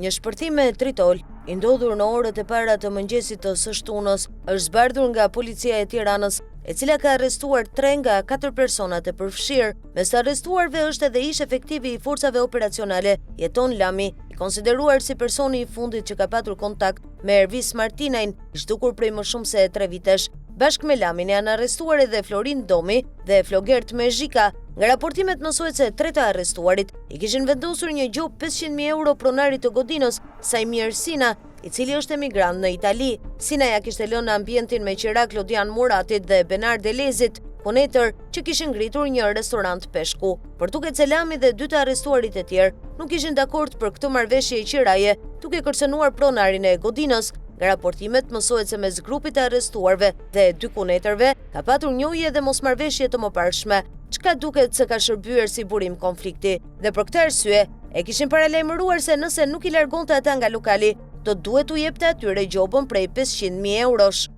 Një shpërthim me tritol, i ndodhur në orët e para të mëngjesit të së shtunës, është zbardhur nga policia e Tiranës, e cila ka arrestuar 3 nga 4 personat e përfshirë. Mes të arrestuarve është edhe ish efektivi i forcave operacionale, Jeton Lami, i konsideruar si personi i fundit që ka patur kontakt me Ervis Martinajn, i zhdukur prej më shumë se 3 vitesh. Bashkë me Lamin janë arrestuar edhe Florin Domi dhe Flogert Mezhika. Nga raportimet mësohet se 3 të arrestuarit i kishin vendosur një gjop 500.000 euro pronarit të Godinës, Sajmir Sina, i cili është emigrant në Itali. Sina ja kishte lënë në ambientin me qira Klodian Muratit dhe Benar Delezit, punëtor që kishin ngritur një restorant peshku. Por duket se Lami dhe 2 të arrestuarit e tjerë nuk ishin dakord për këtë marrëveshje qiraje, duke kërcënuar pronarin e Godinës. Nga raportimet mësohet se mes grupit të arrestuarve dhe 2 punëtorëve ka patur njohje dhe mosmarrëveshje të mëparshme, çka duket se ka shërbyer si burim konflikti. Dhe për këtë arsye e kishin paralajmëruar se nëse nuk i largonte ata nga lokali, do duhet u jepte atyre gjobën prej 500.000 eurosh.